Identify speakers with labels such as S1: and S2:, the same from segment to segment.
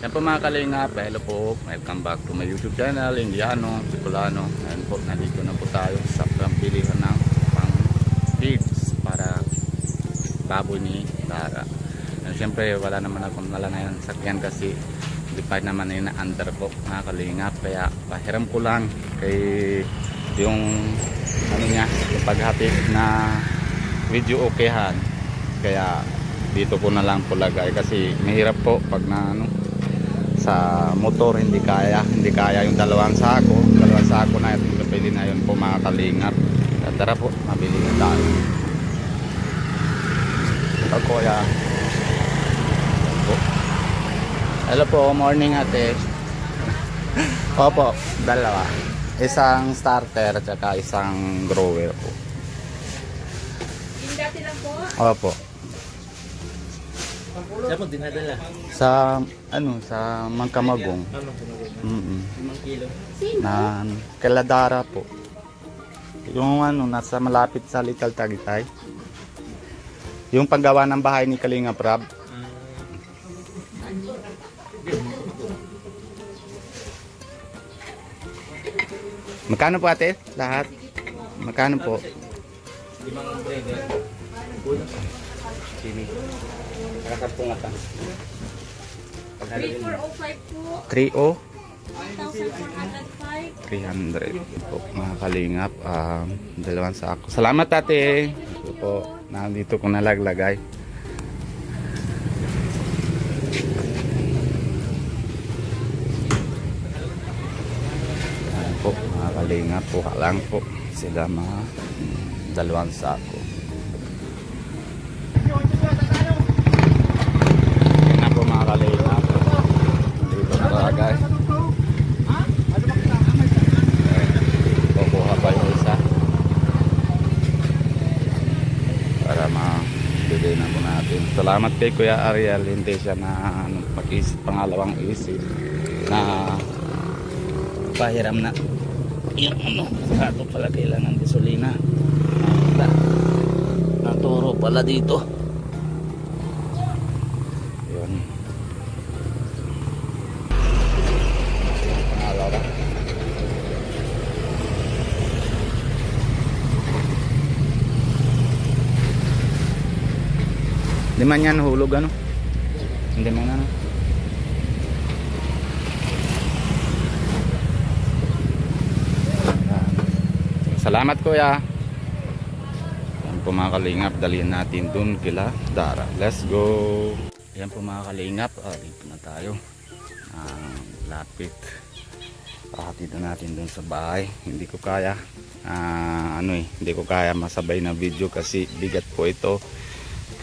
S1: Yan po mga kalingap, hello po, welcome back to my YouTube channel, Indiano, Bicolano. Ngayon po, nandito na po tayo sa pambilihan ng pang feeds para baboy ni Dara. Siyempre wala naman akong ngayon sakyan kasi hindi pa naman ina-under ko mga kalingap, kaya pahiram ko lang kay yung ano niya, yung paghatid na video okayhan, kaya dito ko na lang po lagay kasi mahirap po pag na ano, sa motor hindi kaya yung dalawang sako na itong kapili na yun po mga kalingap. Tara po, mabili na tayo. Ito kuya. Hello po, morning ate. Opo, dalawa. Isang starter at saka isang grower po.
S2: Yung dati lang po?
S1: Opo.
S3: Saan mo dinadala?
S1: Sa ano, sa Mangkamagong.
S3: Ano po na
S1: Mm.
S3: 5 kilo.
S1: Na Kaladara po. Yung ano, nasa malapit sa Little Tagaytay. Yung paggawa ng bahay ni Kalinga Prab. Magkano po ate? Lahat? Magkano po?
S3: 5 breeder. Sini. Nakasarpo nga pa.
S2: 3405 po.
S1: 3-0?
S2: 1,405.
S1: 300 po mga kalingap. Dalawang sako. Salamat ate. Ito po, nandito ko nalaglagay. Ayan po mga kalingap po. Lang po sila mga dalawang sako. Yan po mga kalingap. Dito na lagay. Kukuha pa yung isa para mabili na po natin. Salamat kay Kuya Ariel, hindi siya na mag-isip, pangalawang isip na pahiram na yung ano, sato pala kailangan gasolina. Naturo pala dito yun. Pangalawa hindi man yan hulog ano, hindi man ano. Salamat kuya. Yan po mga kalingap, dalhin natin dun kila Dara. Let's go. Yan po mga kalingap, dito na tayo. Lapit. Pahatid na natin dun sa bahay. Hindi ko kaya hindi ko kaya masabay na video kasi bigat po ito.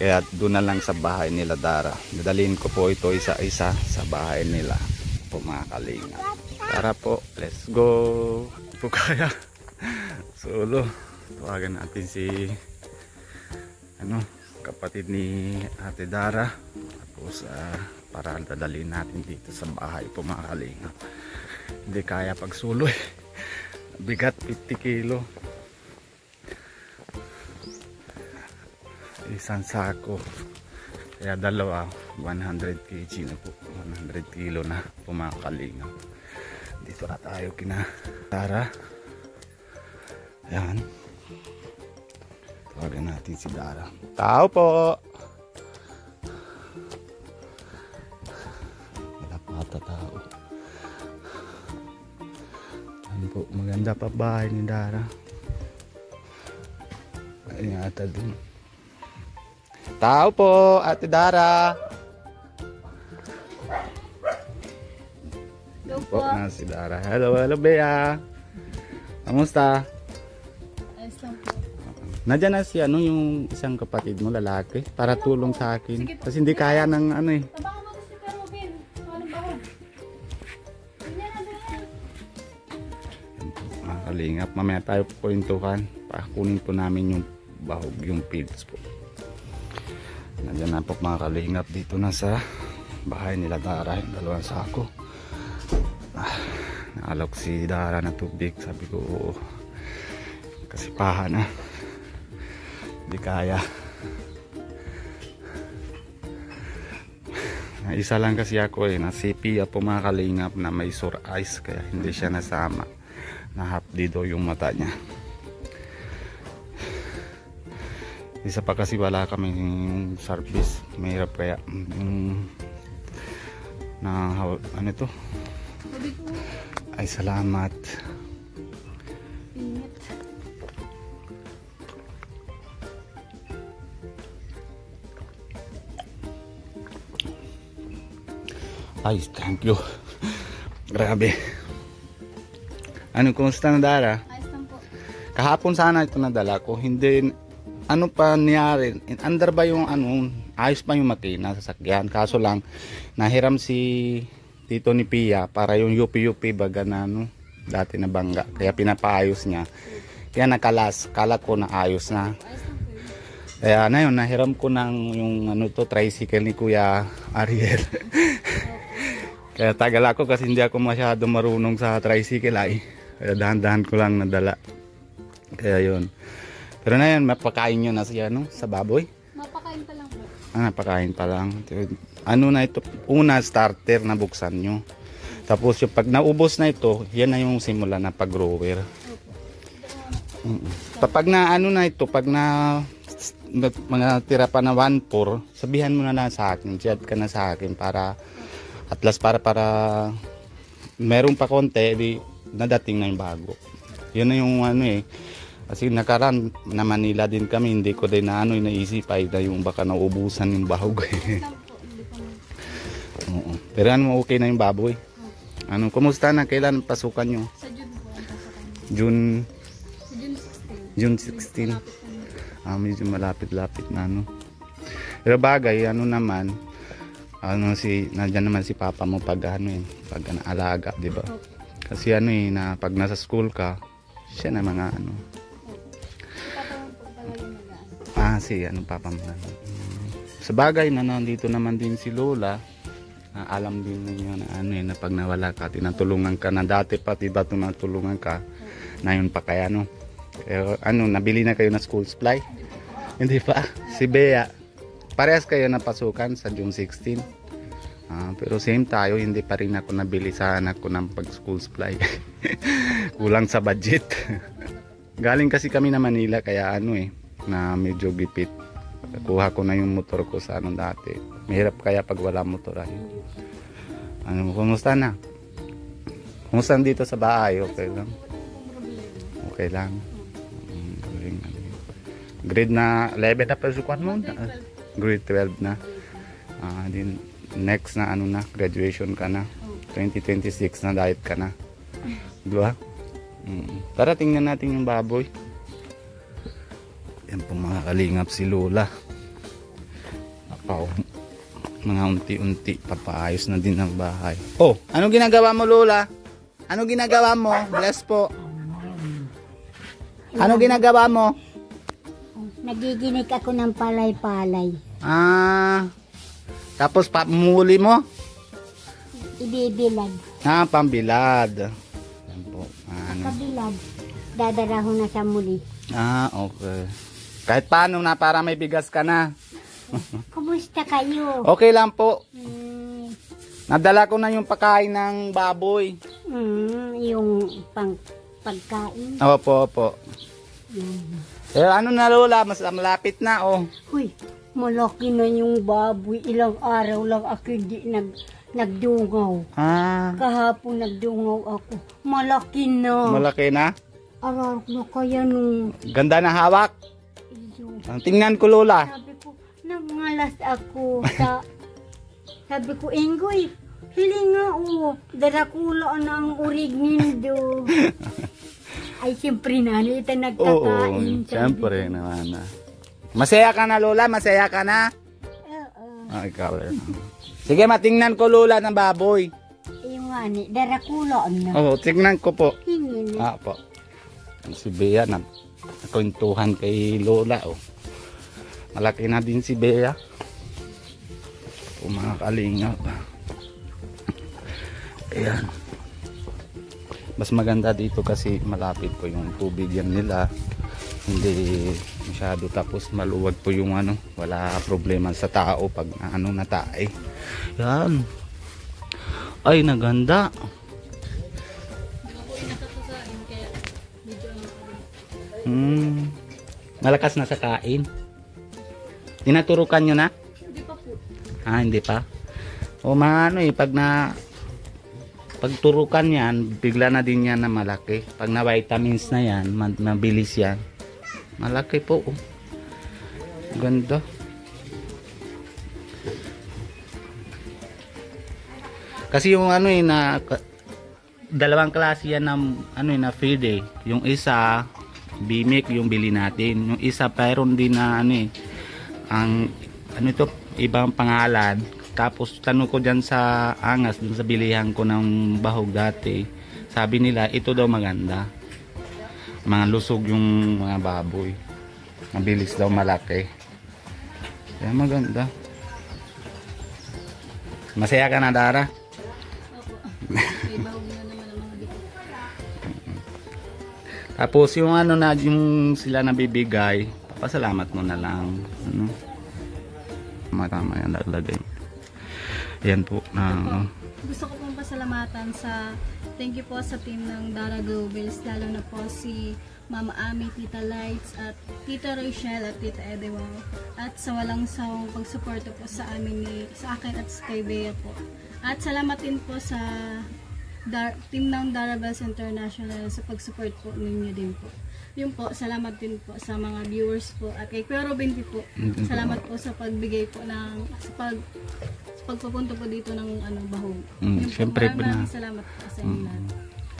S1: Kaya doon na lang sa bahay nila Dara. Dadalhin ko po ito isa-isa sa bahay nila po mga kalingap. Tara po, let's go. Hindi po kaya solo. Tawagan natin si kapatid ni Ate Dara. Tapos para dadalhin natin dito sa bahay po mga kalingap. Hindi kaya pag solo bigat 50 kilo. Isang sako. Kaya dalawa 100 kg na po. 100 kilo na po mga kalingap. Dito na tayo kina Dara. Ayan. Tawagan natin si Dara. Tao po. Wala pa ata tao. Ayan po. Maganda pa bahay ni Dara. Ayan ata dun. Tao po, Ate Dara.
S2: Hello
S1: Po
S2: po.
S1: na si Dara. Hello, hello Bea. Kamusta?
S2: Ayos lang po.
S1: Nandiyan na si yung isang kapatid mo lalaki para tulong sa akin. Kasi hindi kaya ng
S2: Tabangan mo si Kuya Robin. Anong bahog? Ganyan na ganyan.
S1: Mga kalingap, mamaya tayo kwentuhan. Pakunin po namin yung bahog, yung pills po. Nandiyan na po mga kalingap dito na sa bahay nila Dara. Yung dalawang sako. Naalok si Dara na tubig. Sabi ko oo. Kasi paha na. Hindi kaya. Isa lang kasi ako na si Pia po mga kalingap na may sore eyes kaya hindi siya nasama. Nahapdi daw yung mata niya. Isa pa kasi wala kami service. Mahirap kaya ano to? Ay salamat.
S2: Init.
S1: Ay, thank you. Grabe. Ano, kumusta na Dara?
S2: Ayos lang po.
S1: Kahapon sana ito nadala ko. Hindi, ano pa nangyari? Under ba yung ayos pa yung makina sa sakyan. Kaso lang, nahiram si tito ni Pia para yung UP-UP baga na dati na bangga. Kaya pinapaayos niya. Kaya nakalas, kala ko na ayos na.
S2: Ayos lang po yun.
S1: Kaya na yun, nahiram ko ng yung tricycle ni Kuya Ariel. Kaya tagal ako kasi hindi ako masyado marunong sa tricycle ay. Kaya dahan-dahan ko lang nadala. Kaya yun. Pero na yun, mapakain nyo na siya sa baboy.
S2: Mapakain pa lang po.
S1: Napakain pa lang. Ano na ito? Una, starter na buksan nyo. Tapos yung pag naubos na ito, yan na yung simula na pag-grower. Kapag na na ito, pag mga tira pa na 1/4, sabihan mo na lang sa akin. Chat ka na sa akin para at last para meron pa konti, di nadating na yung bago. Yun na yung kasi nakaraan na Manila din kami, hindi ko din naisip ay na yung baka naubusan yung bahog. Oo. Pero okay na yung baboy. Kumusta na? Kailan pasukan nyo?
S2: Sa June po ang pasakan.
S1: June 16. Medyo malapit-lapit na Pero bagay, naman, nandiyan naman si papa mo pag pag alaga, di ba? Kasi na pag nasa school ka, siya na mga si papa mo na. Sa bagay na nandito naman din si Lola, alam din niya na pag nawala ka, tinatulungan ka na dati pa, diba tinatulungan ka, na yun pa kaya Pero nabili na kayo na school supply? Hindi pa. Si Bea, parehas kayo na pasukan sa June 16. Pero same tayo, hindi pa rin ako nabili sa anak ko ng pag school supply. Kulang sa budget. Galing kasi kami na Manila kaya na medyo gipit. Kuha ko na yung motor ko sa dati. Mahirap kaya pag wala motor ay. Kumusta na? Kumusta dito sa bahay? Okay lang? Okay lang. Grade na 11 na pasukan mo? Grade 12 na. Din next na graduation ka na. 2026 na diet ka na. Diba? Tara tingnan natin yung baboy. Yan po mga kalingap si Lola. Mga unti-unti papaayos na din ang bahay. Oh, ano ginagawa mo Lola? Ano ginagawa mo? Bless po. Ano ginagawa mo?
S4: Nagiginig ako ng palay-palay.
S1: Tapos pamuli mo?
S4: Ibibilad.
S1: Pambilad. Yan po.
S4: Kabilad. Dadaraho na sa muli.
S1: Okay. Kahit paano na para may bigas ka na.
S4: Kumusta kayo?
S1: Okay lang po. Nadala ko na yung pagkain ng baboy.
S4: Yung pagkain.
S1: Opo. Na Lola, mas malapit na
S4: Huy, malaki na yung baboy. Ilang araw lang ako hindi nagdungaw. Kahapon nagdungaw ako. Malaki na.
S1: Malaki na?
S4: Aral na kaya nung...
S1: Ganda na hawak. Tingnan ko Lola.
S4: Sabi ko, nagmalas ako. Sabi ko, Enggoy, hilinga darakula na ang urig nindo. Ay, siyempre na, ito nagkakain.
S1: Siyempre naman Masaya ka na Lola? Masaya ka na?
S4: Oo.
S1: Ikaw. Sige, matingnan ko Lola ng baboy.
S4: Yung darakula na.
S1: Tingnan ko po.
S4: Hingin.
S1: Po. Si Bea na kwentuhan kay Lola malaki na din si Bea mga kalingap. Ayan, mas maganda dito kasi malapit po yung tubig yan nila, hindi masyado, tapos maluwag po yung wala problema sa tao pag natay. Yan. Ay, naganda.
S2: Hindi ko po inakakasain, kaya medyo ano pa rin.
S1: Malakas na sa kain. Tinaturukan nyo na?
S2: Hindi pa po.
S1: Hindi pa. O maano pag turukan yan, bigla na din yan na malaki. Pag na vitamins na yan, mabilis yan. Malaki po. Oh. Ganda. Kasi yung dalawang klase yan na feed eh. Yung isa Bimik yung bili natin. Yung isa mayroon din na ibang pangalan. Tapos tanong ko dyan sa Angas, dun sa bilihan ko ng bahog dati, sabi nila ito daw maganda, mga lusog yung mga baboy, mabilis daw malaki, kaya maganda. Masaya ka na, Dara?
S2: Opo. May bahog na naman ang mga dito.
S1: Tapos yung yung sila nabibigay, papasalamat mo na lang. Tama yan, naglagay. Yan po.
S2: Gusto ko pong pasalamatan thank you po sa team ng Dara Globals, lalo na po si Mama Ami, Tita Lights, at Tita Rochelle at Tita Edewa, at sa walang sawang pagsuporta po sa akin at kay Bea po. At salamat din po sa team ng Dara Bells International sa pagsupport po ninyo din po. Yun po, salamat din po sa mga viewers po, at kay Kuya Robin po. Salamat po sa pagbigay po pagpapunto po dito ng bahog.
S1: Siyempre,
S2: maraming salamat po sa inyo lahat.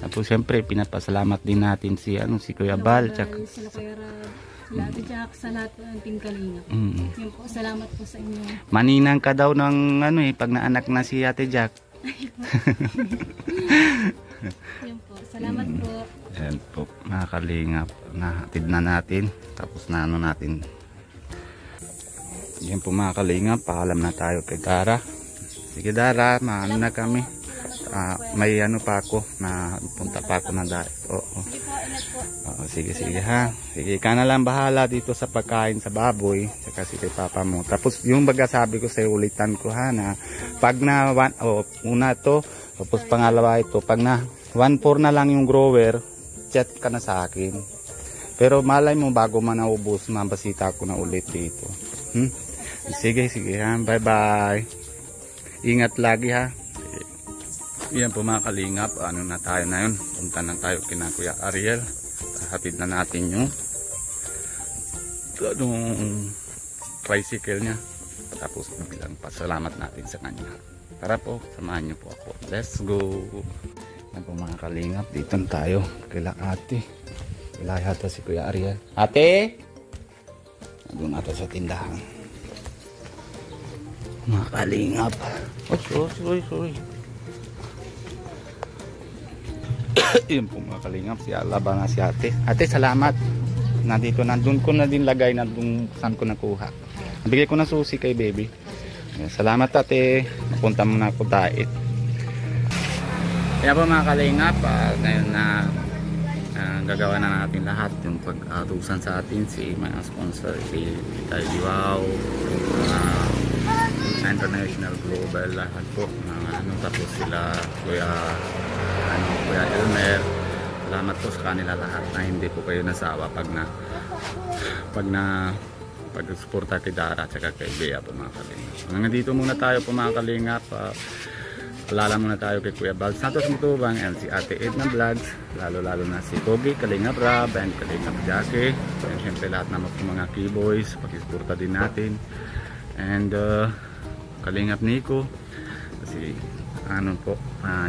S1: Tapos siyempre pinapasalamat din natin si Kuya Bal,
S2: sila Kuya Rab, sila Ate Jack, sa lahat po ng Team Kalingap. Yun po, salamat po sa inyo.
S1: Maninang ka daw ng pag naanak na si Ate Jack.
S2: Yun po, salamat po.
S1: Yan po, mga kalingap, nahatid na natin. Tapos na natin. Yan po mga kalingap, paalam na tayo kay Dara. Sige Dara, maano na kami. May pa ako, na punta pa ako na dahil.
S2: Sige po, ingat po.
S1: Sige ha. Sige, ka na lang bahala dito sa pagkain sa baboy. Saka si kay Papa mo. Tapos yung baga sabi ko sa'yo, ulitan ko ha, na pag na una to, tapos pangalawa ito, pag na 1/4 na lang yung grower, chat ka na sa akin. Pero malay mo, bago man naubos, mabasita ko na ulit dito. Sige ha, bye bye. Ingat lagi ha. Yan po mga kalingap, na tayo na yun. Punta na tayo kina Kuya Ariel. Hatid na natin yung tricycle niya. Tapos bilang pasalamat natin sa kanya. Tara po, samahan niyo po ako. Let's go. Yan po mga kalingap, dito tayo kila ate. Kila yata si Kuya Ariel. Ate! Nandun natin sa tindahan. Mga kalingap. Sorry. Yun po mga kalingap, laba na si ate. Ate, salamat. Nandun ko na din lagay, nandun saan ko nakuha. Nabigay ko na susi kay baby. Salamat ate. Napunta mo na ako dait. Kaya po mga kalingap, ngayon na gagawa na natin lahat yung pag-atusan sa atin, si mga sponsor, si Tita Wow, International Global, lahat po tapos sila Kuya Elmer. Salamat po sa kanila lahat na hindi po kayo nasawa pag-suporta kay Dara at kay Bea po mga kalingap. Hanggang dito muna tayo po mga kalingap. Alala muna tayo kay Kuya Bal Santos Mutubang and si Ate Edna Vlogs, lalo na si Kogi, Kalingap Rab and Kalingap Jackie, and syempre lahat naman po mga keyboys, pag-suporta din natin, and Kalingap Nico, kasi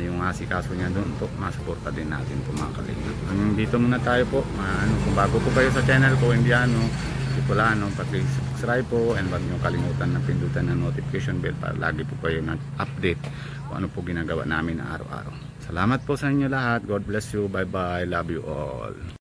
S1: yung asikaso niya doon po, masuporta din natin po mga kalingap. Hanggang dito muna tayo po. Kung bago po kayo sa channel ko, pag-subscribe po, and wag niyo kalimutan na pindutan ng notification bell para lagi po kayo na-update kung ano po ginagawa namin araw-araw. Salamat po sa inyo lahat. God bless you. Bye bye. Love you all.